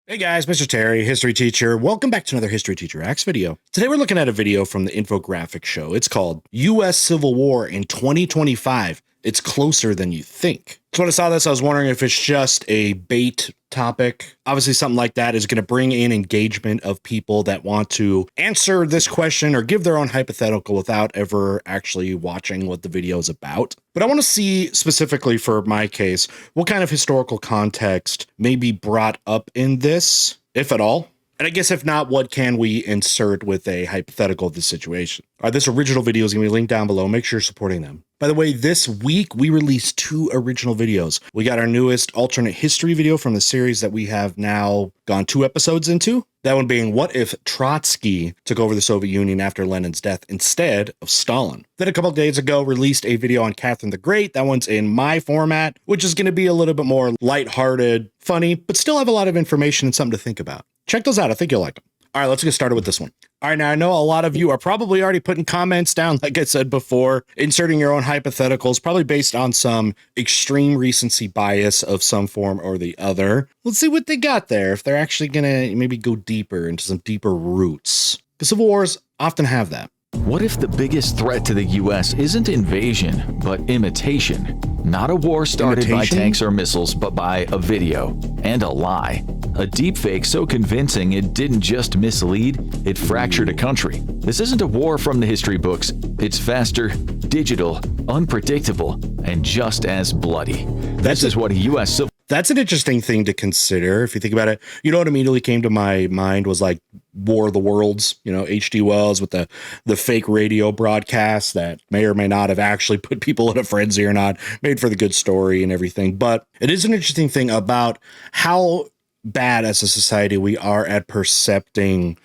Hey guys, Mr. Terry, history teacher. Welcome back to another History Teacher Acts video. Today we're looking at a video from the Infographics Show. It's called U.S. Civil War in 2025. It's closer than you think. So when I saw this, I was wondering if it's just a bait topic. Obviously, something like that is going to bring in engagement of people that want to answer this question or give their own hypothetical without ever actually watching what the video is about. But I want to see specifically for my case, what kind of historical context may be brought up in this, if at all. And I guess if not, what can we insert with a hypothetical of the situation? All right, this original video is going to be linked down below. Make sure you're supporting them. By the way, this week we released 2 original videos. We got our newest alternate history video from the series that we have now gone 2 episodes into. That one being, what if Trotsky took over the Soviet Union after Lenin's death instead of Stalin? Then a couple of days ago, released a video on Catherine the Great. That one's in my format, which is going to be a little bit more lighthearted, funny, but still have a lot of information and something to think about. Check those out. I think you'll like them. All right, let's get started with this one. All right, now I know a lot of you are probably already putting comments down, like I said before, inserting your own hypotheticals, probably based on some extreme recency bias of some form or the other. Let's see what they got there, if they're actually going to maybe go deeper into some deeper roots. Because civil wars often have that. What if the biggest threat to the U.S. isn't invasion, but imitation? Not a war started by tanks or missiles, but by a video and a lie. A deepfake so convincing it didn't just mislead, it fractured a country. This isn't a war from the history books. It's faster, digital, unpredictable, and just as bloody. This is what a U.S. civil... That's an interesting thing to consider if you think about it. You know what immediately came to my mind was like War of the Worlds, you know, H.G. Wells with the fake radio broadcasts that may or may not have actually put people in a frenzy or not, made for the good story and everything. But it is an interesting thing about how bad as a society we are at percepting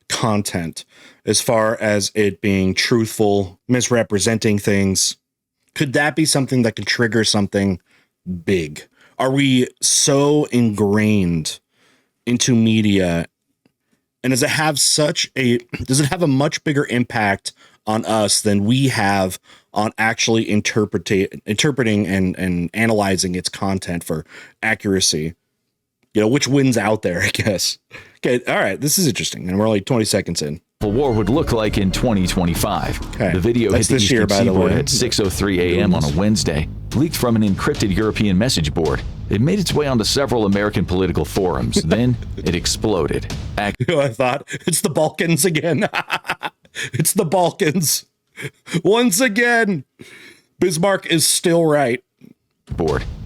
content as far as it being truthful, misrepresenting things. Could that be something that could trigger something big? Are we so ingrained into media, and does it have a much bigger impact on us than we have on actually interpreting and analyzing its content for accuracy? You know, which wins out there, I guess. Okay, all right, this is interesting, and we're only 20 seconds in. War would look like in 2025. Okay. The video hit the Eastern Seaboard at 6:03 a.m. on a Wednesday, leaked from an encrypted European message board. It made its way onto several American political forums. Then it exploded. You know, I thought, it's the Balkans again. It's the Balkans. Once again, Bismarck is still right.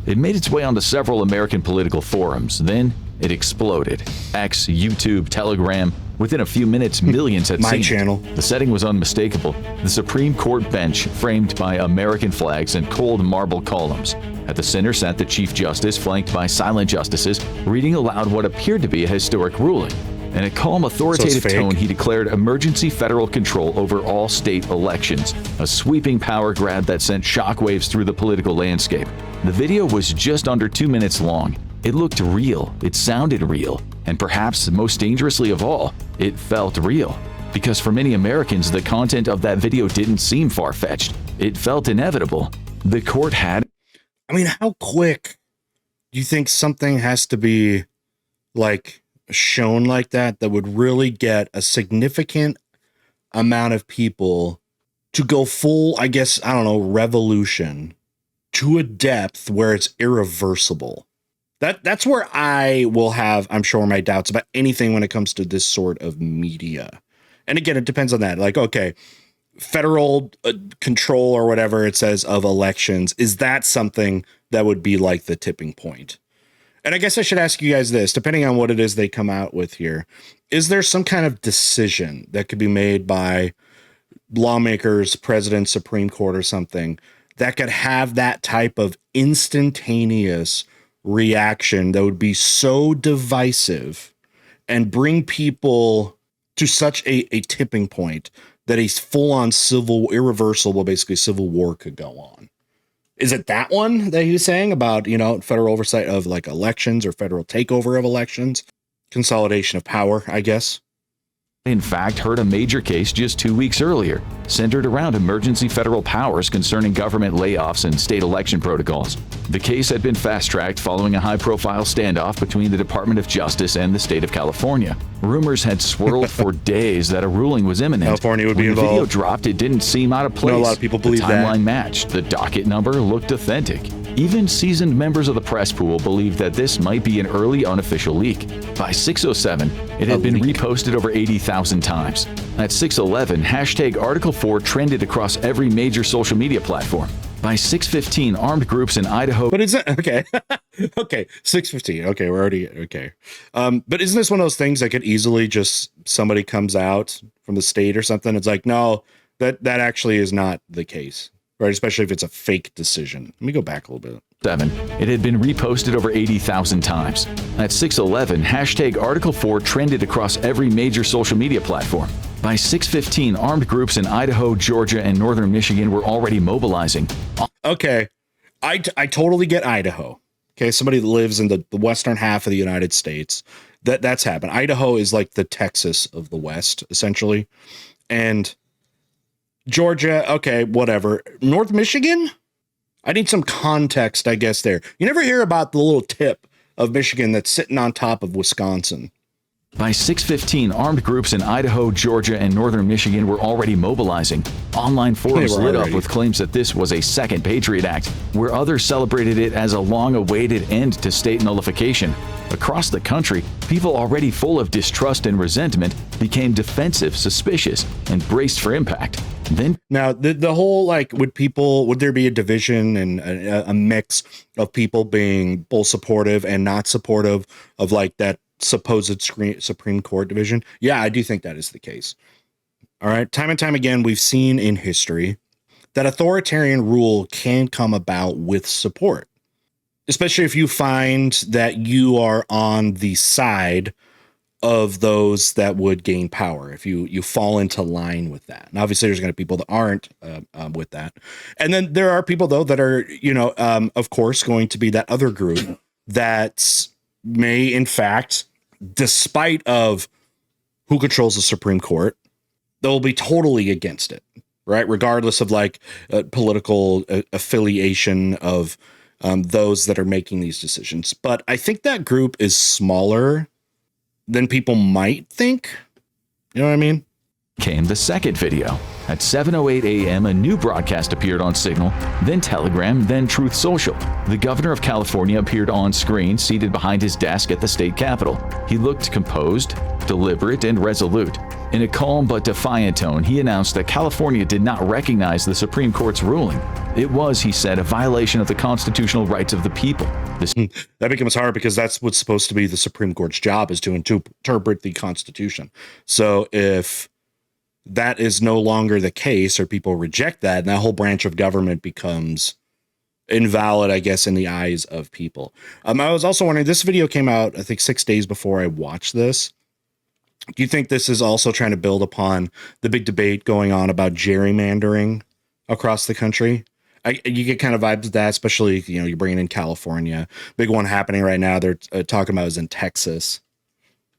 It made its way onto several American political forums. Then it exploded. X, YouTube, Telegram. Within a few minutes, millions had seen channel. The setting was unmistakable. The Supreme Court bench, framed by American flags and cold marble columns. At the center sat the Chief Justice, flanked by silent justices, reading aloud what appeared to be a historic ruling. In a calm, authoritative tone, he declared emergency federal control over all state elections, a sweeping power grab that sent shockwaves through the political landscape. The video was just under 2 minutes long. It looked real, it sounded real, and perhaps most dangerously of all, it felt real. Because for many Americans, the content of that video didn't seem far-fetched. It felt inevitable. The court had... I mean, how quick do you think something has to be, like, shown like that would really get a significant amount of people to go full, I guess, I don't know, revolution to a depth where it's irreversible? That's where I will have, I'm sure, my doubts about anything when it comes to this sort of media. And again, it depends on that. Like, okay, federal control or whatever it says of elections, is that something that would be like the tipping point? And I guess I should ask you guys this, depending on what it is they come out with here, is there some kind of decision that could be made by lawmakers, president, Supreme Court or something that could have that type of instantaneous reaction that would be so divisive and bring people to such a tipping point that a full-on irreversible, basically civil war could go on? Is it that one that he was saying about, you know, federal oversight of like elections or federal takeover of elections? Consolidation of power, I guess. in fact, heard a major case just 2 weeks earlier, centered around emergency federal powers concerning government layoffs and state election protocols. The case had been fast-tracked following a high-profile standoff between the Department of Justice and the state of California. Rumors had swirled for days that a ruling was imminent. California would be When the video involved. dropped, it didn't seem out of place. I know a lot of people believe the that. timeline matched. The docket number looked authentic. Even seasoned members of the press pool believed that this might be an early unofficial leak. By 6:07, it had been reposted over 80,000 times. At 6:11, hashtag Article 4 trended across every major social media platform. By 6:15, armed groups in Idaho. But is it okay? Okay, 6:15. Okay, we're already okay. But isn't this one of those things that could easily just somebody comes out from the state or something? It's like, no, that actually is not the case, right? Especially if it's a fake decision. Let me go back a little bit. It had been reposted over 80,000 times. At 6:11, hashtag Article 4 trended across every major social media platform. By 6:15, armed groups in Idaho, Georgia, and northern Michigan were already mobilizing. Okay, I totally get Idaho. Okay, somebody that lives in the western half of the United States. That's happened. Idaho is like the Texas of the West, essentially. And Georgia, okay, whatever. North Michigan? I need some context, I guess, there. You never hear about the little tip of Michigan that's sitting on top of Wisconsin. By 6:15, armed groups in Idaho, Georgia, and northern Michigan were already mobilizing. Online forums lit up with claims that this was a second Patriot Act, where others celebrated it as a long-awaited end to state nullification. Across the country, people already full of distrust and resentment became defensive, suspicious, and braced for impact. Then, now, the whole, like, would there be a division and a mix of people being both supportive and not supportive of, like, that supposed Supreme Court division? Yeah, I do think that is the case. All right. Time and time again, we've seen in history that authoritarian rule can come about with support, especially if you find that you are on the side of those that would gain power, if you fall into line with that. And obviously there's going to be people that aren't with that. And then there are people, though, that are, of course, going to be that other group that may, in fact, despite of who controls the Supreme Court, they'll be totally against it, right? Regardless of like political affiliation of those that are making these decisions. But I think that group is smaller than people might think. You know what I mean? Came the second video. At 7:08 a.m., a new broadcast appeared on Signal, then Telegram, then Truth Social. The governor of California appeared on screen, seated behind his desk at the state capitol. He looked composed, deliberate, and resolute. In a calm but defiant tone, he announced that California did not recognize the Supreme Court's ruling. It was, he said, a violation of the constitutional rights of the people. That becomes hard because that's what's supposed to be the Supreme Court's job, is to interpret the Constitution. So if that is no longer the case, or people reject that, and that whole branch of government becomes invalid, I guess, in the eyes of people. I was also wondering, this video came out, I think, 6 days before I watched this. Do you think this is also trying to build upon the big debate going on about gerrymandering across the country? You get kind of vibes of that, especially, you're bringing in California. Big one happening right now they're talking about is in Texas.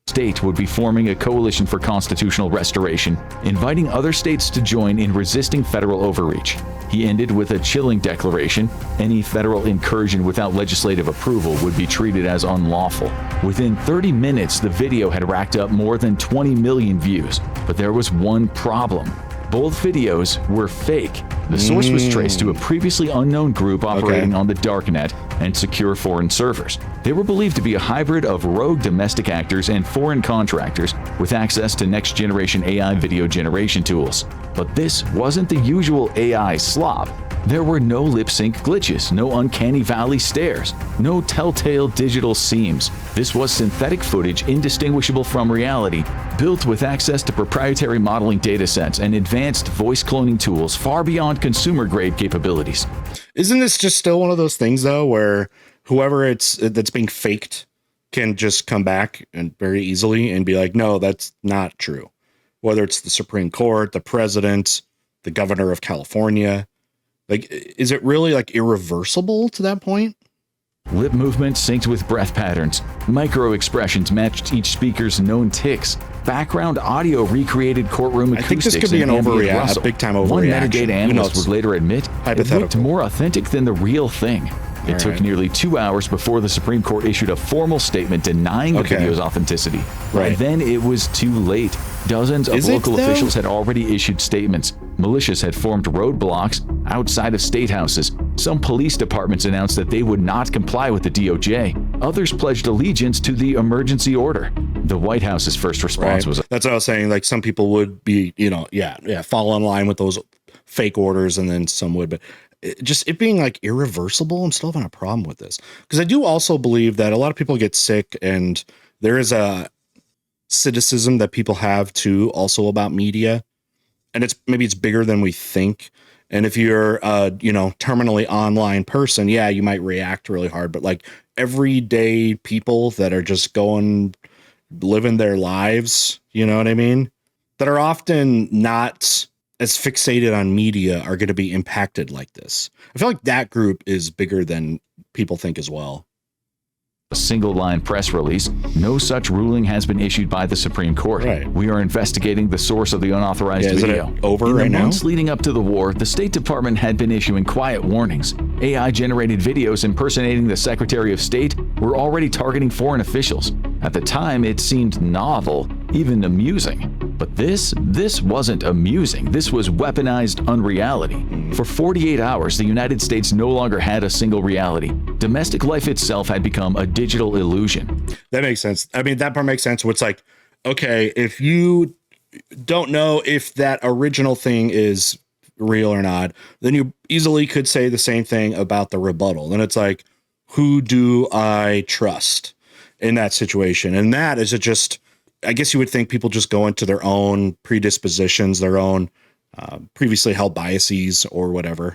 State would be forming a coalition for constitutional restoration, inviting other states to join in resisting federal overreach. He ended with a chilling declaration: any federal incursion without legislative approval would be treated as unlawful. Within 30 minutes, the video had racked up more than 20 million views, but there was one problem. Both videos were fake. The source was traced to a previously unknown group operating on the darknet and secure foreign servers. They were believed to be a hybrid of rogue domestic actors and foreign contractors with access to next-generation AI video generation tools. But this wasn't the usual AI slop. There were no lip-sync glitches, no uncanny valley stares, no telltale digital seams. This was synthetic footage indistinguishable from reality, built with access to proprietary modeling datasets and advanced voice cloning tools far beyond consumer-grade capabilities. Isn't this just still one of those things, though, where whoever that's being faked can just come back and very easily and be like, no, that's not true? Whether it's the Supreme Court, the president, the governor of California. Like, is it really like irreversible to that point? Lip movement synced with breath patterns. Micro expressions matched each speaker's known tics. Background audio recreated courtroom acoustics. I think this could be an a big-time overreaction. One metadata analyst would later admit it looked more authentic than the real thing. It took nearly 2 hours before the Supreme Court issued a formal statement denying the video's authenticity. By then, it was too late. Dozens of local officials had already issued statements. Militias had formed roadblocks outside of state houses. Some police departments announced that they would not comply with the DOJ. Others pledged allegiance to the emergency order. The White House's first response was... That's what I was saying. Like, some people would be, fall in line with those fake orders, and then some would, but it being like irreversible, I'm still having a problem with this, because I do also believe that a lot of people get sick, and there is a cynicism that people have too also about media, and maybe it's bigger than we think. And if you're terminally online person, you might react really hard, but like everyday people that are just living their lives, you know what I mean, that are often not as fixated on media are going to be impacted like this. I feel like that group is bigger than people think as well. A single-line press release. No such ruling has been issued by the Supreme Court. We are investigating the source of the unauthorized video. Is it over right now? In the months leading up to the war, the State Department had been issuing quiet warnings. AI-generated videos impersonating the Secretary of State were already targeting foreign officials. At the time, it seemed novel, even amusing. But this wasn't amusing. This was weaponized unreality. For 48 hours, the United States no longer had a single reality. Domestic life itself had become a digital illusion. That makes sense. I mean, that part makes sense. Where it's like, okay, if you don't know if that original thing is real or not, then you easily could say the same thing about the rebuttal. Then it's like, who do I trust in that situation? And that is just, I guess you would think people just go into their own predispositions, their own previously held biases or whatever.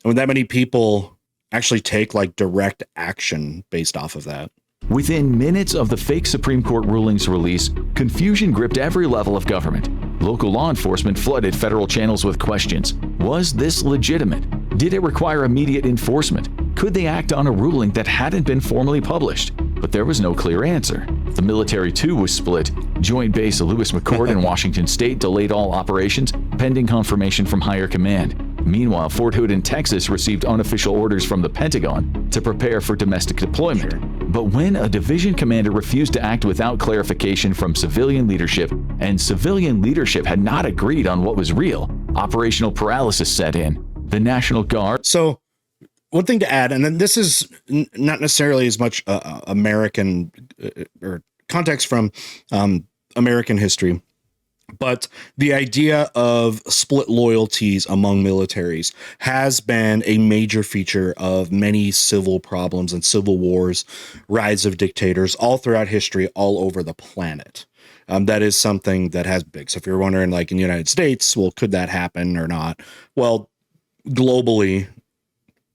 And when that many people actually take like direct action based off of that. Within minutes of the fake Supreme Court ruling's release, confusion gripped every level of government. Local law enforcement flooded federal channels with questions. Was this legitimate? Did it require immediate enforcement? Could they act on a ruling that hadn't been formally published? But there was no clear answer. The military, too, was split. Joint Base Lewis McChord in Washington State delayed all operations, pending confirmation from higher command. Meanwhile, Fort Hood in Texas received unofficial orders from the Pentagon to prepare for domestic deployment. But when a division commander refused to act without clarification from civilian leadership, and civilian leadership had not agreed on what was real, operational paralysis set in. The National Guard... So, one thing to add, and then this is not necessarily as much American or context from American history, but the idea of split loyalties among militaries has been a major feature of many civil problems and civil wars, rise of dictators all throughout history, all over the planet. That is something that has big. So if you're wondering, like in the United States, well, could that happen or not? Well, globally,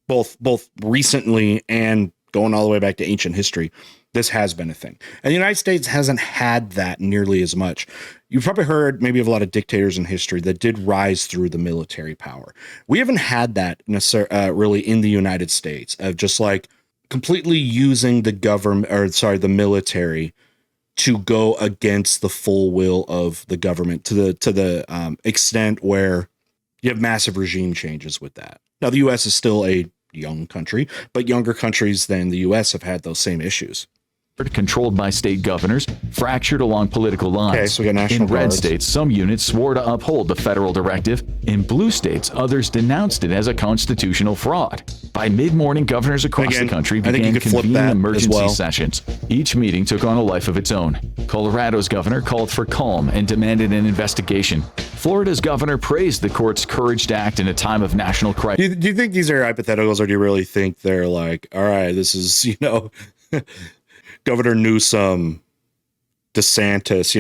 both recently and going all the way back to ancient history, this has been a thing. And the United States hasn't had that nearly as much. You've probably heard maybe of a lot of dictators in history that did rise through the military power. We haven't had that really in the United States, of just like completely using the military to go against the full will of the government to the extent where you have massive regime changes with that. Now, the U.S. is still a young country, but younger countries than the U.S. have had those same issues. Controlled by state governors, fractured along political lines. Okay, so we got National In red Guards. states, some units swore to uphold the federal directive. In blue states, others denounced it as a constitutional fraud. By mid-morning, governors across the country began convening emergency sessions. Each meeting took on a life of its own. Colorado's governor called for calm and demanded an investigation. Florida's governor praised the court's courage to act in a time of national crisis. Do you think these are hypotheticals, or do you really think they're like, all right, this is, Governor Newsom, DeSantis,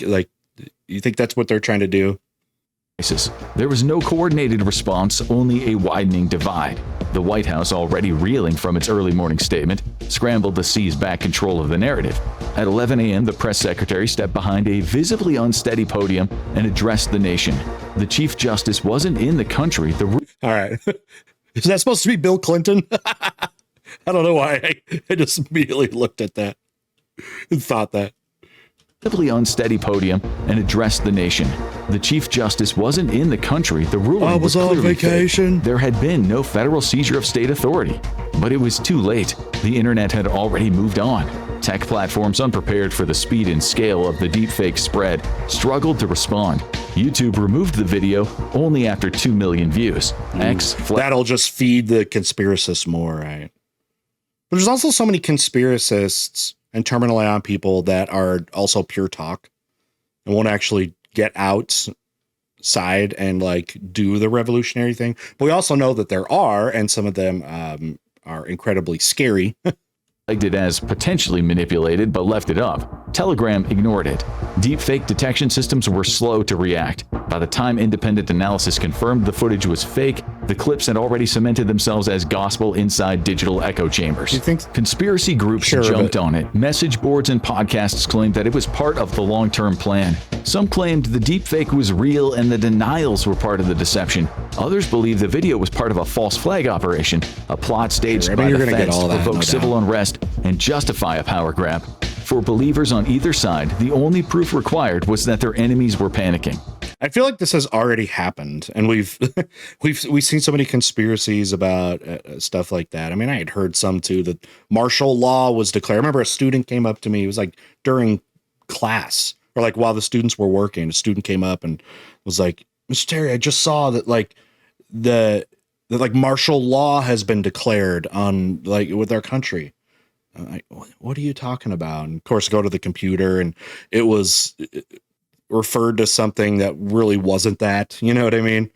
like you think that's what they're trying to do? There was no coordinated response, only a widening divide. The White House, already reeling from its early morning statement, scrambled to seize back control of the narrative. At 11 a.m., the press secretary stepped behind a visibly unsteady podium and addressed the nation. The Chief Justice wasn't in the country. All right. Is that supposed to be Bill Clinton? I don't know why I just immediately looked at that and thought that. Unsteady podium and addressed the nation. The Chief Justice wasn't in the country. The ruling was on clearly vacation. fake. There had been no federal seizure of state authority. But it was too late. The internet had already moved on. Tech platforms unprepared for the speed and scale of the deepfake spread struggled to respond. YouTube removed the video only after 2 million views. That'll just feed the conspiracists more, right? But there's also so many conspiracists and terminally on people that are also pure talk and won't actually get outside and like do the revolutionary thing. But we also know that there are, and some of them are incredibly scary. Flagged it as potentially manipulated, but left it up. Telegram ignored it. Deepfake detection systems were slow to react. By the time independent analysis confirmed the footage was fake, the clips had already cemented themselves as gospel inside digital echo chambers. You think conspiracy groups jumped on it. Message boards and podcasts claimed that it was part of the long-term plan. Some claimed the deepfake was real and the denials were part of the deception. Others believed the video was part of a false flag operation, a plot staged by the feds to provoke civil unrest and justify a power grab. For believers on either side, the only proof required was that their enemies were panicking. I feel like this has already happened, and we've seen so many conspiracies about stuff like that. I mean, I had heard some too that martial law was declared. I remember a student came up to me. It was like during class or like while the students were working. A student came up and was like, "Mr. Terry, I just saw that like the martial law has been declared on like with our country." I'm like, what are you talking about? And of course, go to the computer, and it was referred to something that really wasn't that. You know what I mean?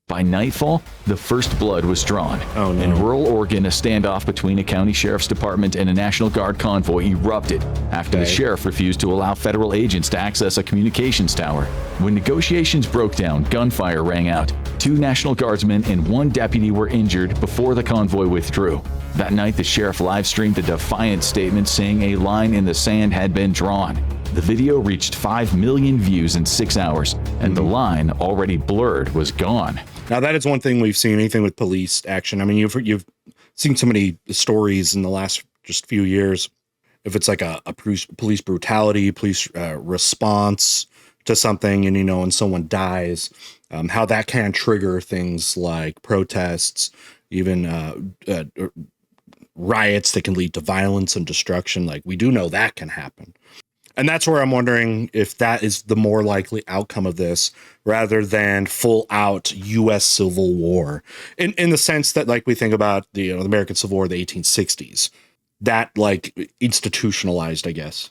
By nightfall, the first blood was drawn. Oh, no. In rural Oregon, a standoff between a county sheriff's department and a National Guard convoy erupted after the sheriff refused to allow federal agents to access a communications tower. When negotiations broke down, gunfire rang out. 2 National Guardsmen and 1 deputy were injured before the convoy withdrew. That night, the sheriff live-streamed a Defiance statement saying a line in the sand had been drawn. The video reached 5 million views in 6 hours, and the line, already blurred, was gone. Now, that is one thing we've seen, anything with police action. I mean, you've seen so many stories in the last just few years. If it's like a police brutality, police response to something, and, you know, and someone dies, how that can trigger things like protests, even riots that can lead to violence and destruction. Like, we do know that can happen. And that's where I'm wondering if that is the more likely outcome of this rather than full out U.S. Civil War in the sense that, like, we think about the American Civil War, the 1860s, that like institutionalized, I guess.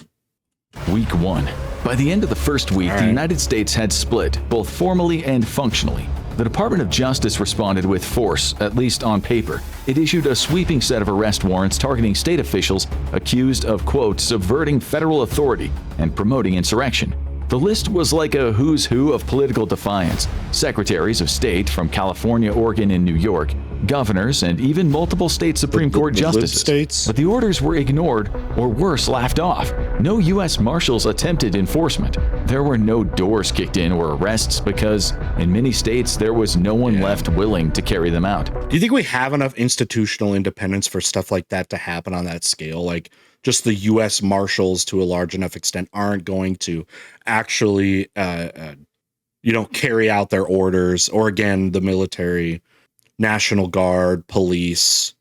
Week 1. By the end of the first week, the United States had split, both formally and functionally. The Department of Justice responded with force, at least on paper. It issued a sweeping set of arrest warrants targeting state officials accused of, quote, subverting federal authority and promoting insurrection. The list was like a who's who of political defiance. Secretaries of state from California, Oregon, and New York, governors, and even multiple state Supreme Court justices. But the orders were ignored, or worse, laughed off. No U.S. Marshals attempted enforcement. There were no doors kicked in or arrests because, in many states, there was no one left willing to carry them out. Do you think we have enough institutional independence for stuff like that to happen on that scale? Like, just the U.S. Marshals, to a large enough extent, aren't going to actually, carry out their orders, or again, the military, National Guard, police.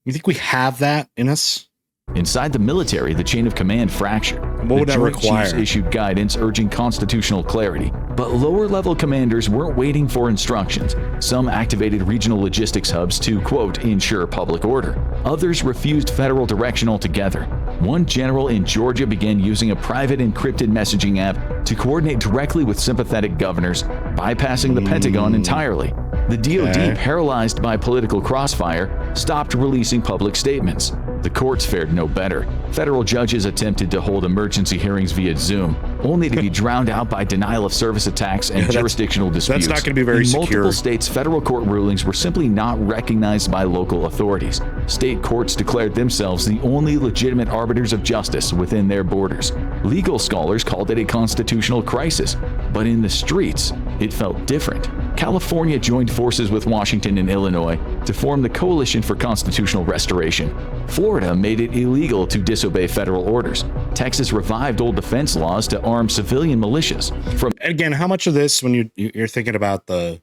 You think we have that in us? Inside the military, the chain of command fractured. What would that require? Chiefs issued guidance urging constitutional clarity, but lower-level commanders weren't waiting for instructions. Some activated regional logistics hubs to, quote, ensure public order. Others refused federal direction altogether. One general in Georgia began using a private encrypted messaging app to coordinate directly with sympathetic governors, bypassing the Pentagon entirely. The DoD, paralyzed by political crossfire, stopped releasing public statements. The courts fared no better. Federal judges attempted to hold emergency hearings via Zoom, only to be drowned out by denial of service attacks and jurisdictional disputes. That's not going to be very secure. In multiple states, federal court rulings were simply not recognized by local authorities. State courts declared themselves the only legitimate arbiters of justice within their borders. Legal scholars called it a constitutional crisis, but in the streets, it felt different. California joined forces with Washington and Illinois to form the Coalition for Constitutional Restoration. Florida made it illegal to disobey federal orders. Texas revived old defense laws to arm civilian militias. Again, how much of this, when you're thinking about the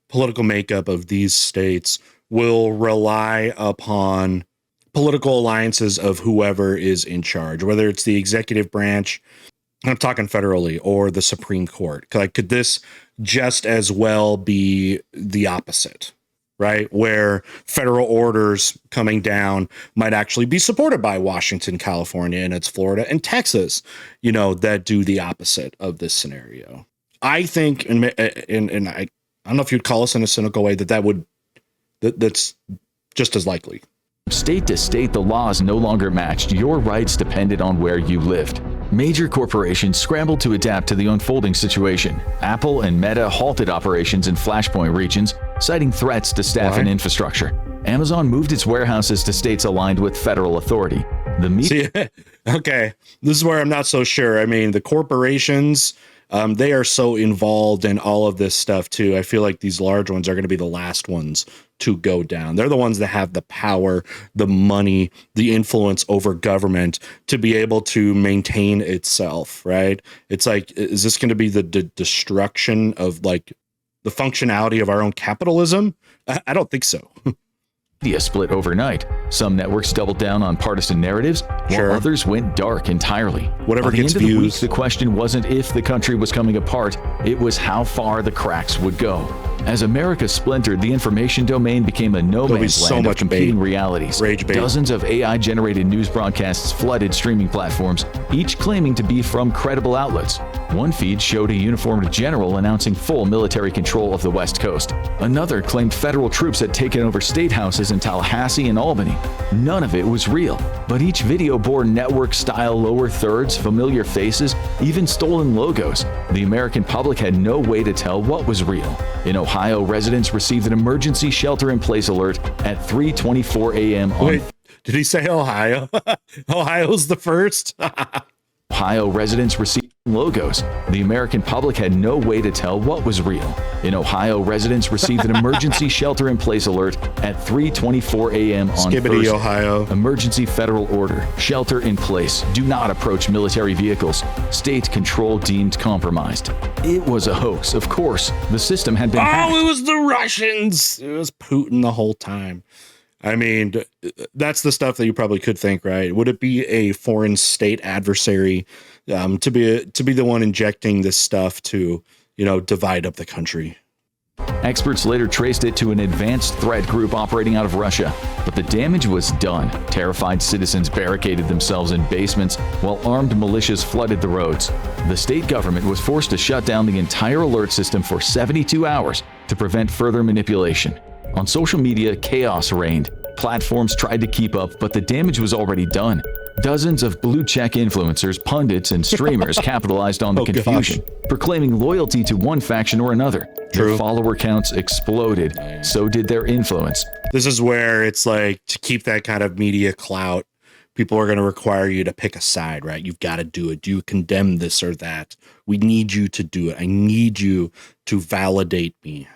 political makeup of these states, will rely upon political alliances of whoever is in charge, whether it's the executive branch, I'm talking federally, or the Supreme Court? Like, could this just as well be the opposite, right? Where federal orders coming down might actually be supported by Washington, California, and it's Florida and Texas, that do the opposite of this scenario. I think, and I don't know if you'd call us in a cynical way, that's just as likely. State to state, the laws no longer matched. Your rights depended on where you lived. Major corporations scrambled to adapt to the unfolding situation. Apple and Meta halted operations in Flashpoint regions, citing threats to staff and infrastructure. Amazon moved its warehouses to states aligned with federal authority. Okay, this is where I'm not so sure. I mean, the corporations, they are so involved in all of this stuff too. I feel like these large ones are going to be the last ones to go down. They're the ones that have the power, the money, the influence over government to be able to maintain itself, right? It's like, is this going to be the destruction of like the functionality of our own capitalism? I don't think so. Media split overnight. Some networks doubled down on partisan narratives, while others went dark entirely. Whatever By gets the end of the week, views. the question wasn't if the country was coming apart, it was how far the cracks would go. As America splintered, the information domain became a no man's land of competing realities. Dozens of AI-generated news broadcasts flooded streaming platforms, each claiming to be from credible outlets. One feed showed a uniformed general announcing full military control of the West Coast. Another claimed federal troops had taken over state houses in Tallahassee and Albany. None of it was real, but each video bore network-style lower thirds, familiar faces, even stolen logos. The American public had no way to tell what was real. In Ohio, residents received an emergency shelter-in-place alert at 3:24 a.m. Wait, did he say Ohio? Ohio's the first? Ohio residents received logos. The American public had no way to tell what was real. In Ohio, residents received an emergency shelter-in-place alert at 3:24 a.m. on Thursday. Ohio. Emergency federal order. Shelter in place. Do not approach military vehicles. State control deemed compromised. It was a hoax, of course. The system had been hacked. It was the Russians. It was Putin the whole time. I mean, that's the stuff that you probably could think, right? Would it be a foreign state adversary to be the one injecting this stuff to, divide up the country? Experts later traced it to an advanced threat group operating out of Russia, but the damage was done. Terrified citizens barricaded themselves in basements while armed militias flooded the roads. The state government was forced to shut down the entire alert system for 72 hours to prevent further manipulation. On social media, chaos reigned. Platforms tried to keep up, but the damage was already done. Dozens of blue-check influencers, pundits, and streamers capitalized on the confusion, proclaiming loyalty to one faction or another. Their follower counts exploded. So did their influence. This is where it's like, to keep that kind of media clout, people are going to require you to pick a side, right? You've got to do it. Do you condemn this or that? We need you to do it. I need you to validate me.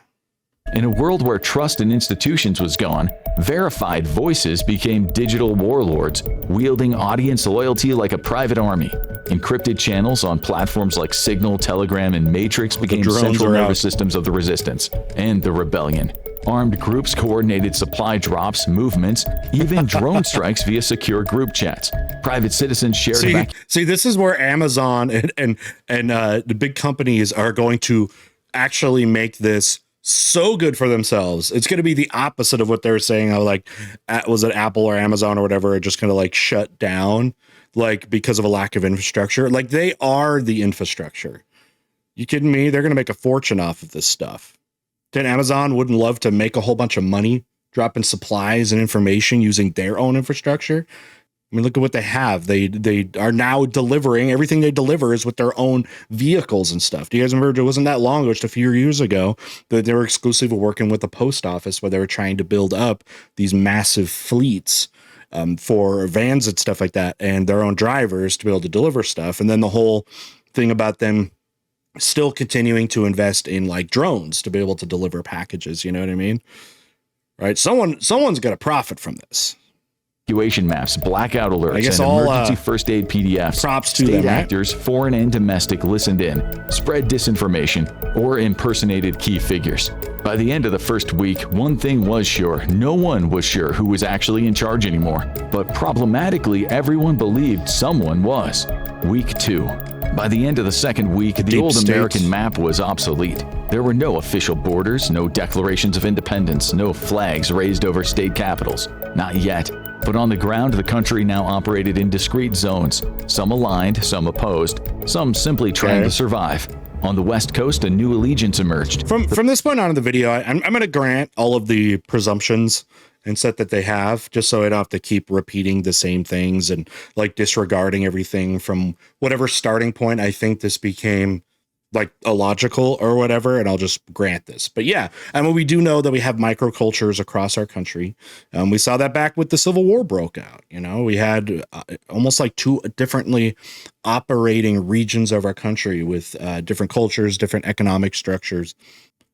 In a world where trust in institutions was gone, verified voices became digital warlords, wielding audience loyalty like a private army. Encrypted channels on platforms like Signal, Telegram, and Matrix became central nervous systems of the resistance and the rebellion. Armed groups coordinated supply drops, movements, even drone strikes via secure group chats. Private citizens shared. See, this is where Amazon and the big companies are going to actually make this so good for themselves. It's going to be the opposite of what they're saying. How was it Apple or Amazon or whatever are just going to like shut down because of a lack of infrastructure? Like, they are the infrastructure. You kidding me? They're going to make a fortune off of this stuff. Then Amazon wouldn't love to make a whole bunch of money dropping supplies and information using their own infrastructure. I mean, look at what they have. They are now delivering. Everything they deliver is with their own vehicles and stuff. Do you guys remember? It wasn't that long ago, just a few years ago, that they were exclusively working with the post office, where they were trying to build up these massive fleets for vans and stuff like that, and their own drivers to be able to deliver stuff. And then the whole thing about them still continuing to invest in like drones to be able to deliver packages. You know what I mean? Right. Someone's got to profit from this. Evacuation maps, blackout alerts, I guess and all, emergency first aid PDFs. props to State them, right? actors, foreign and domestic, listened in, spread disinformation, or impersonated key figures. By the end of the first week, one thing was sure. No one was sure who was actually in charge anymore. But problematically, everyone believed someone was. Week 2. By the end of the second week, the Deep old States. American map was obsolete. There were no official borders, no declarations of independence, no flags raised over state capitals. Not yet. But on the ground, the country now operated in discrete zones, some aligned, some opposed, some simply trying to survive. On the West Coast, a new allegiance emerged. From this point on in the video, I'm going to grant all of the presumptions and set that they have, just so I don't have to keep repeating the same things and like disregarding everything from whatever starting point I think this became like illogical or whatever, and I'll just grant this. But yeah, I mean, we do know that we have microcultures across our country. We saw that back with the Civil War broke out. You know, we had almost like two differently operating regions of our country with different cultures, different economic structures,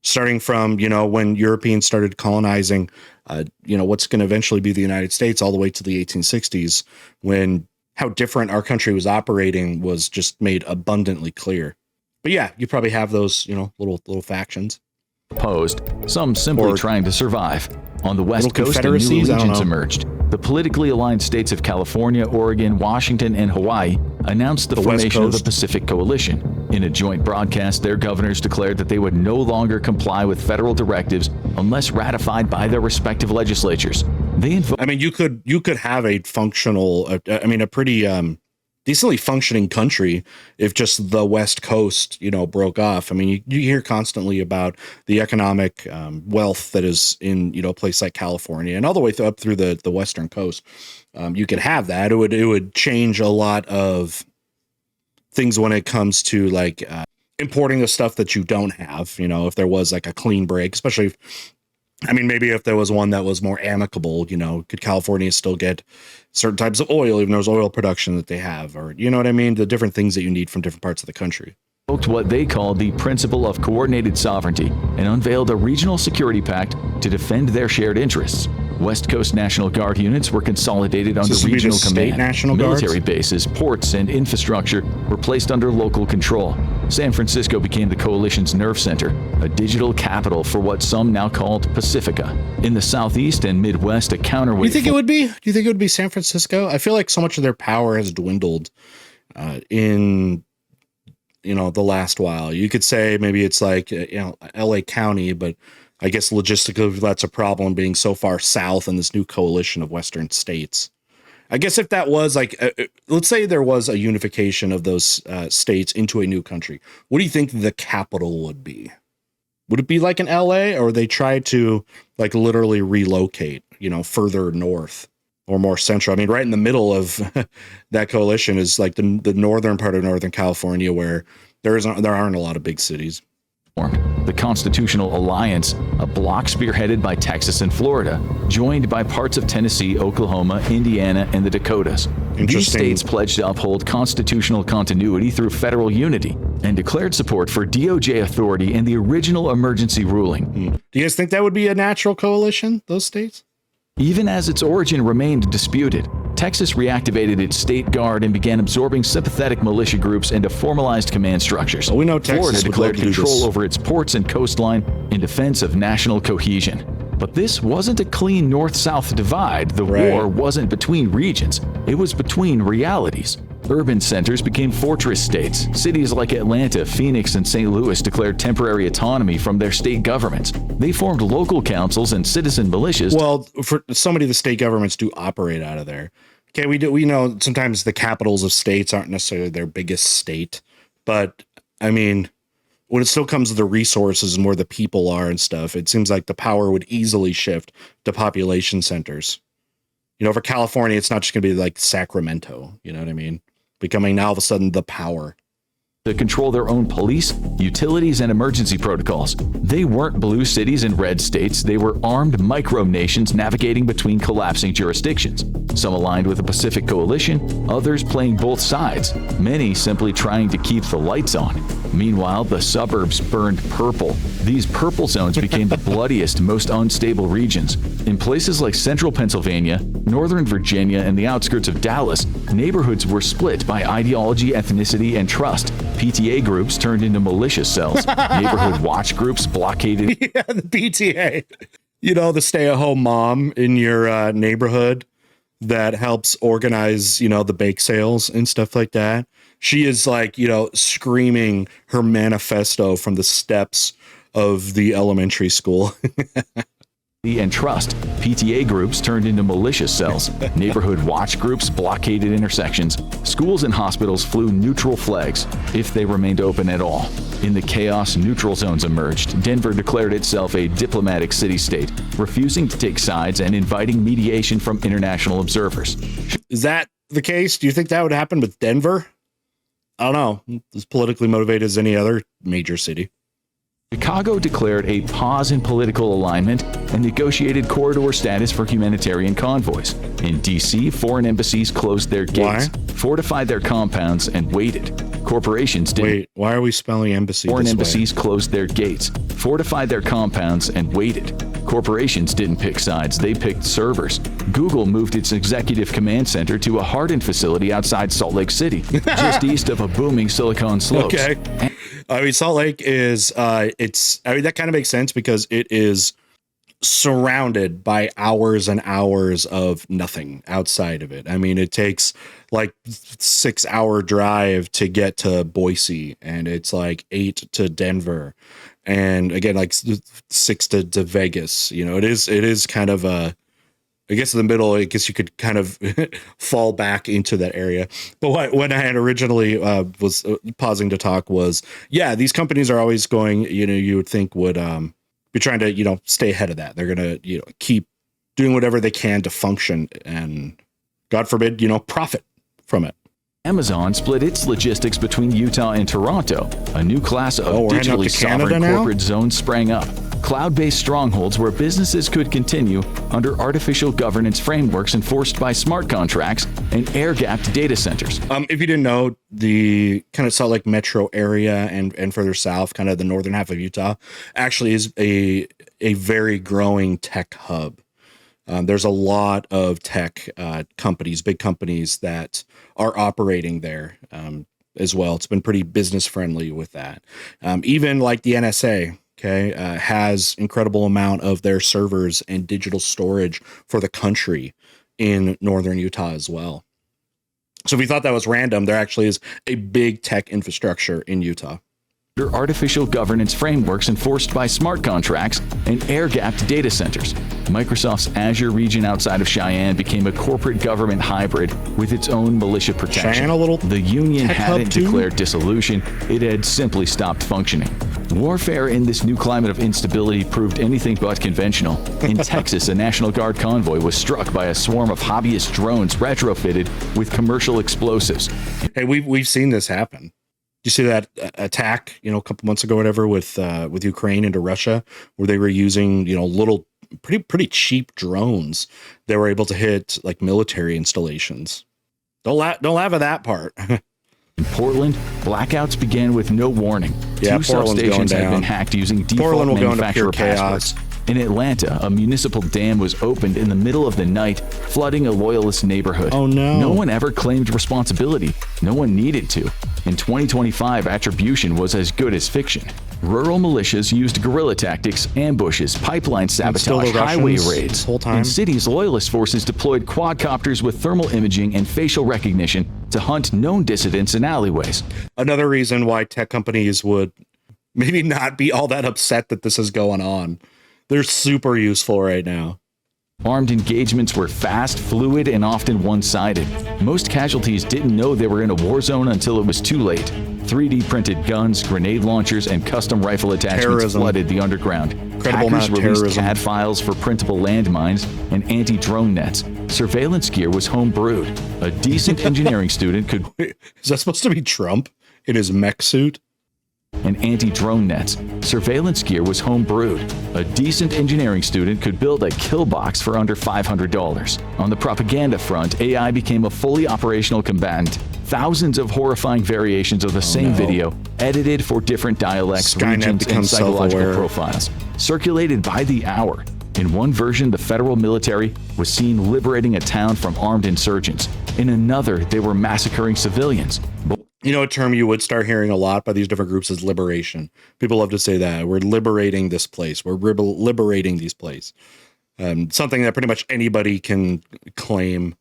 starting from, you know, when Europeans started colonizing, you know, what's going to eventually be the United States, all the way to the 1860s, when how different our country was operating was just made abundantly clear. But yeah, you probably have those, you know, little factions. Opposed, some simply trying to survive. On the West Coast, a new allegiance emerged. The politically aligned states of California, Oregon, Washington, and Hawaii announced the formation of the Pacific Coalition. In a joint broadcast, their governors declared that they would no longer comply with federal directives unless ratified by their respective legislatures. I mean, you could have a functional, a pretty decently functioning country if just the West Coast, you know, broke off. I mean, you hear constantly about the economic wealth that is in, you know, a place like California and all the way up through the Western coast. You could have that. It would change a lot of things when it comes to like importing the stuff that you don't have, you know, if there was like a clean break, especially maybe if there was one that was more amicable, you know, could California still get certain types of oil, even though there's oil production that they have, or, you know what I mean? The different things that you need from different parts of the country. What they called the principle of coordinated sovereignty and unveiled a regional security pact to defend their shared interests. West Coast National Guard units were consolidated under regional command. Military bases, ports, and infrastructure were placed under local control. San Francisco became the coalition's nerve center, a digital capital for what some now called Pacifica. In the Southeast and Midwest, a counterweight. Do you think it would be San Francisco? I feel like so much of their power has dwindled in, you know, the last while. You could say maybe it's like, you know, LA County, but I guess logistically that's a problem being so far south in this new coalition of Western states. I guess if that was like, let's say there was a unification of those states into a new country, what do you think the capital would be? Would it be like an LA, or they try to like literally relocate, you know, further north or more central? I mean, right in the middle of that coalition is like the northern part of Northern California, where there aren't a lot of big cities. The Constitutional Alliance, a bloc spearheaded by Texas and Florida, joined by parts of Tennessee, Oklahoma, Indiana, and the Dakotas. These states pledged to uphold constitutional continuity through federal unity and declared support for DOJ authority in the original emergency ruling. Do you guys think that would be a natural coalition, those states? Even as its origin remained disputed, Texas reactivated its state guard and began absorbing sympathetic militia groups into formalized command structures. Well, we know Texas Florida declared control over its ports and coastline in defense of national cohesion. But this wasn't a clean north-south divide. The war wasn't between regions. It was between realities. Urban centers became fortress states. Cities like Atlanta, Phoenix, and St. Louis declared temporary autonomy from their state governments. They formed local councils and citizen militias. Well, for so many of the state governments do operate out of there. Okay, we know sometimes the capitals of states aren't necessarily their biggest state, but I mean, when it still comes to the resources and where the people are and stuff, it seems like the power would easily shift to population centers. You know, for California, it's not just going to be like Sacramento, you know what I mean? Becoming now all of a sudden the power. To control their own police, utilities, and emergency protocols. They weren't blue cities and red states. They were armed micro-nations navigating between collapsing jurisdictions. Some aligned with the Pacific Coalition, others playing both sides, many simply trying to keep the lights on. Meanwhile, the suburbs burned purple. These purple zones became the bloodiest, most unstable regions. In places like central Pennsylvania, northern Virginia, and the outskirts of Dallas, neighborhoods were split by ideology, ethnicity, and trust. PTA groups turned into militia cells. Neighborhood watch groups blockaded. Yeah, the PTA. You know, the stay-at-home mom in your neighborhood that helps organize, you know, the bake sales and stuff like that. She is like, you know, screaming her manifesto from the steps of the elementary school. And trust. PTA groups turned into militia cells. Neighborhood watch groups blockaded intersections. Schools and hospitals flew neutral flags, if they remained open at all. In the chaos, neutral zones emerged. Denver declared itself a diplomatic city-state, refusing to take sides and inviting mediation from international observers. Is that the case? Do you think that would happen with Denver? I don't know. As politically motivated as any other major city. Chicago declared a pause in political alignment and negotiated corridor status for humanitarian convoys. In D.C., foreign embassies closed their gates, fortified their compounds, and waited. Corporations didn't. Wait, why are we spelling embassy Foreign this embassies way? closed their gates, fortified their compounds, and waited. Corporations didn't pick sides, they picked servers. Google moved its executive command center to a hardened facility outside Salt Lake City, just east of a booming Silicon Slopes. Okay. I mean, Salt Lake is, I mean, that kind of makes sense because it is surrounded by hours and hours of nothing outside of it. I mean, it takes like 6-hour drive to get to Boise, and it's like 8 to Denver. And again, like 6 to Vegas, you know, it is kind of a, I guess in the middle, I guess you could kind of fall back into that area. But when I had originally was pausing to talk was, yeah, these companies are always going, you know, you would think would be trying to, you know, stay ahead of that. They're going to, you know, keep doing whatever they can to function and, God forbid, you know, profit from it. Amazon split its logistics between Utah and Toronto. A new class of digitally sovereign corporate zones sprang up. Cloud-based strongholds where businesses could continue under artificial governance frameworks enforced by smart contracts and air-gapped data centers. If you didn't know, the kind of Salt Lake metro area and further south, kind of the northern half of Utah, actually is a very growing tech hub. There's a lot of tech companies, big companies that are operating there as well. It's been pretty business friendly with that. Even like the NSA, has incredible amount of their servers and digital storage for the country in northern Utah as well. So if we thought that was random, there actually is a big tech infrastructure in Utah. Under artificial governance frameworks enforced by smart contracts and air-gapped data centers. Microsoft's Azure region outside of Cheyenne became a corporate government hybrid with its own militia protection. Cheyenne, a little the union tech hadn't hub too? declared dissolution, it had simply stopped functioning. Warfare in this new climate of instability proved anything but conventional. In Texas, a National Guard convoy was struck by a swarm of hobbyist drones retrofitted with commercial explosives. Hey, we've seen this happen. You see that attack, you know, a couple months ago, whatever, with Ukraine into Russia, where they were using, you know, little pretty cheap drones that were able to hit like military installations. Don't laugh at that part. In Portland, blackouts began with no warning. Yeah, Two Portland's going substations had down. been hacked using default Portland will go into manufacturer pure passwords. chaos. In Atlanta, a municipal dam was opened in the middle of the night, flooding a loyalist neighborhood. Oh no. No one ever claimed responsibility. No one needed to. In 2025, attribution was as good as fiction. Rural militias used guerrilla tactics, ambushes, pipeline still the sabotage, highway Russians raids. this whole time? In cities, loyalist forces deployed quadcopters with thermal imaging and facial recognition to hunt known dissidents in alleyways. Another reason why tech companies would maybe not be all that upset that this is going on. They're super useful right now. Armed engagements were fast, fluid, and often one-sided. Most casualties didn't know they were in a war zone until it was too late. 3D printed guns, grenade launchers, and custom rifle attachments Terrorism. flooded the underground. Incredible Hackers amount of released terrorism. CAD files for printable landmines and anti-drone nets. Surveillance gear was home-brewed. A decent engineering student could Wait, is that supposed to be Trump in his mech suit? and anti-drone nets. Surveillance gear was home-brewed. A decent engineering student could build a kill box for under $500. On the propaganda front, AI became a fully operational combatant. Thousands of horrifying variations of the same video, edited for different dialects, Skynet regions, and becomes psychological self-aware. profiles, circulated by the hour. In one version, the federal military was seen liberating a town from armed insurgents. In another, they were massacring civilians. You know, a term you would start hearing a lot by these different groups is liberation. People love to say that. We're liberating this place. We're liberating these places. Something that pretty much anybody can claim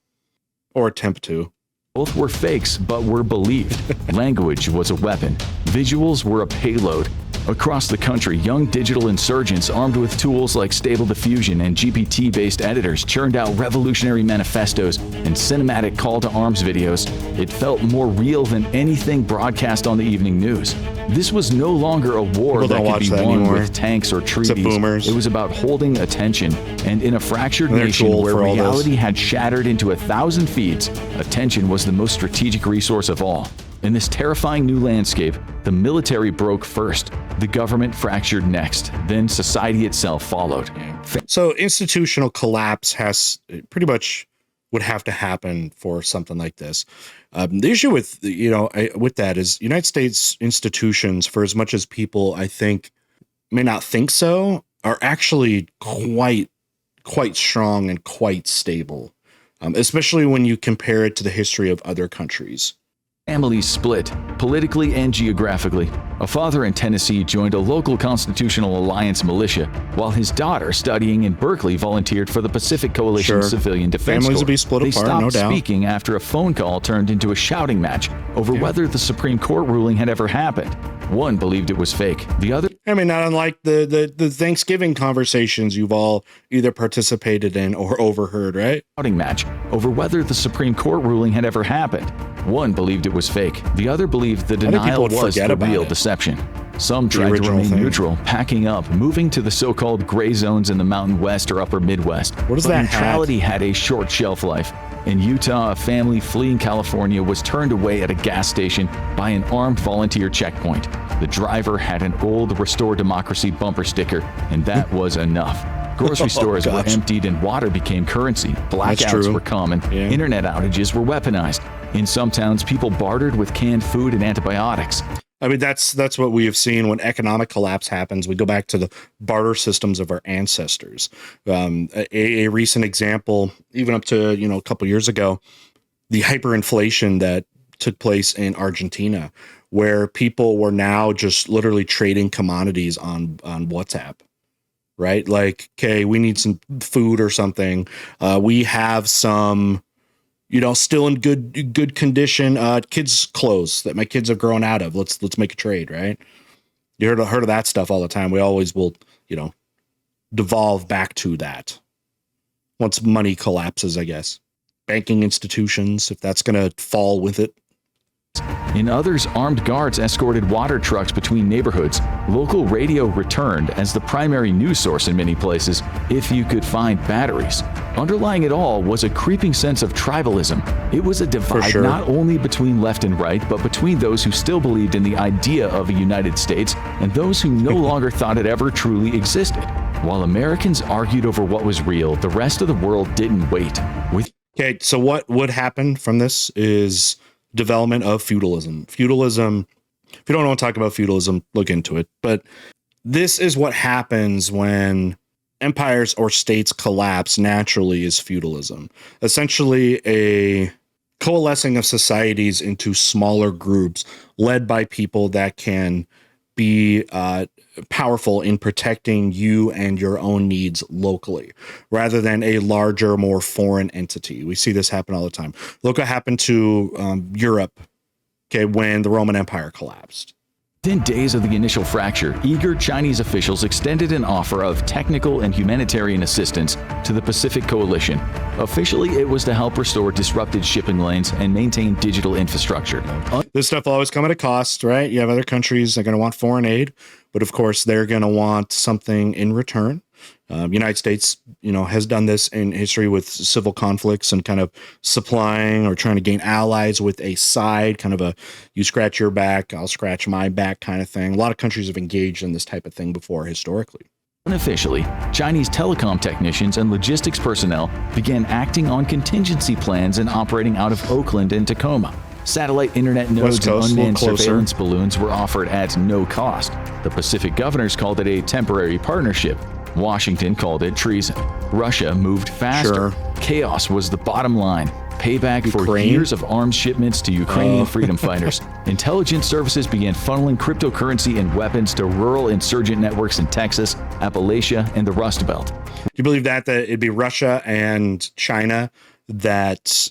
or attempt to. Both were fakes, but were believed. Language was a weapon. Visuals were a payload. Across the country, young digital insurgents armed with tools like Stable Diffusion and GPT-based editors churned out revolutionary manifestos and cinematic call-to-arms videos. It felt more real than anything broadcast on the evening news. This was no longer a war People that don't could watch be that won anymore. with tanks or treaties. boomers. It was about holding attention. And in a fractured And they're too nation old where for all this. reality had shattered into 1,000 feeds, attention was the most strategic resource of all. In this terrifying new landscape, the military broke first, the government fractured next, then society itself followed. So institutional collapse has pretty much would have to happen for something like this. The issue with, with that is United States institutions, for as much as people, I think, may not think so, are actually quite strong and quite stable, especially when you compare it to the history of other countries. Families split, politically and geographically. A father in Tennessee joined a local Constitutional Alliance militia, while his daughter, studying in Berkeley, volunteered for the Pacific Coalition Sure. Civilian Defense Families Corps. will be split They apart, stopped no doubt. speaking after a phone call turned into a shouting match over whether the Supreme Court ruling had ever happened. One believed it was fake. The other I mean, not unlike the Thanksgiving conversations you've all either participated in or overheard, right? shouting match over whether the Supreme Court ruling had ever happened. One believed it was fake. The other believed the think people denial would was forget the about real it. deception. Some tried to original remain thing. neutral, packing up, moving to the so-called gray zones in the Mountain West or Upper Midwest. What is But that neutrality had a short shelf life. In Utah, a family fleeing California was turned away at a gas station by an armed volunteer checkpoint. The driver had an old Restore Democracy bumper sticker, and that was enough. Grocery stores were gosh. emptied and water became currency. Blackouts true. were common. Yeah. Internet outages were weaponized. In some towns, people bartered with canned food and antibiotics. I mean, that's what we have seen when economic collapse happens. We go back to the barter systems of our ancestors. A recent example, even up to a couple years ago, the hyperinflation that took place in Argentina, where people were now just literally trading commodities on WhatsApp. Right? Like, okay, we need some food or something. We have some, still in good condition kids' clothes that my kids have grown out of. Let's make a trade, right? You heard of that stuff all the time. We always will, devolve back to that once money collapses, I guess. Banking institutions, if that's going to fall with it. In others, armed guards escorted water trucks between neighborhoods. Local radio returned as the primary news source in many places, if you could find batteries. Underlying it all was a creeping sense of tribalism. It was a divide sure. not only between left and right, but between those who still believed in the idea of a United States and those who no longer thought it ever truly existed. While Americans argued over what was real, the rest of the world didn't wait. Okay, so what would happen from this is development of feudalism. Feudalism, if you don't want to talk about feudalism, look into it. But this is what happens when empires or states collapse naturally, is feudalism. Essentially a coalescing of societies into smaller groups led by people that can be powerful in protecting you and your own needs locally, rather than a larger, more foreign entity. We see this happen all the time. Look what happened to Europe, when the Roman Empire collapsed. Within days of the initial fracture, eager Chinese officials extended an offer of technical and humanitarian assistance to the Pacific Coalition. Officially, it was to help restore disrupted shipping lanes and maintain digital infrastructure. This stuff will always come at a cost, right? You have other countries that are going to want foreign aid, but of course they're going to want something in return. United States, has done this in history with civil conflicts and kind of supplying or trying to gain allies with a side, kind of a you scratch your back, I'll scratch my back kind of thing. A lot of countries have engaged in this type of thing before historically. Unofficially, Chinese telecom technicians and logistics personnel began acting on contingency plans and operating out of Oakland and Tacoma. Satellite internet nodes and Coast, a little unmanned closer. surveillance balloons were offered at no cost. The Pacific governors called it a temporary partnership. Washington called it treason. Russia moved faster. Sure. Chaos was the bottom line. Payback for Ukraine? years of arms shipments to Ukrainian freedom fighters. Intelligence services began funneling cryptocurrency and weapons to rural insurgent networks in Texas, Appalachia, and the Rust Belt. Do you believe that it'd be Russia and China that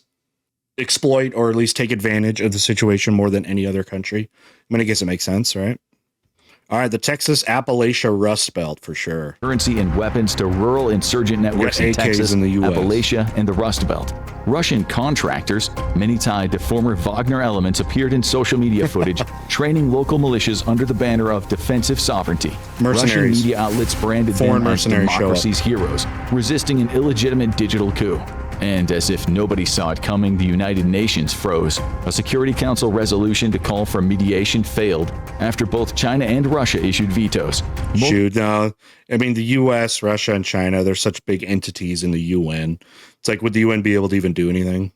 exploit or at least take advantage of the situation more than any other country? I mean, I guess it makes sense, right? All right, the Texas Appalachia Rust Belt for sure. Currency and weapons to rural insurgent networks in AKs Texas, in the US. Appalachia, and the Rust Belt. Russian contractors, many tied to former Wagner elements, appeared in social media footage training local militias under the banner of defensive sovereignty. Russian Mercenaries. media outlets branded Foreign them as mercenaries show up. democracy's heroes, resisting an illegitimate digital coup. And as if nobody saw it coming, the United Nations froze. A Security Council resolution to call for mediation failed after both China and Russia issued vetoes. Shoot, no. I mean, the U.S., Russia, and China, they're such big entities in the UN. It's like, would the UN be able to even do anything?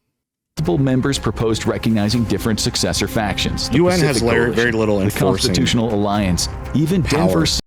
Multiple members proposed recognizing different successor factions. The UN has Pacific Coalition, very little the enforcing Constitutional Alliance, even power. Denver's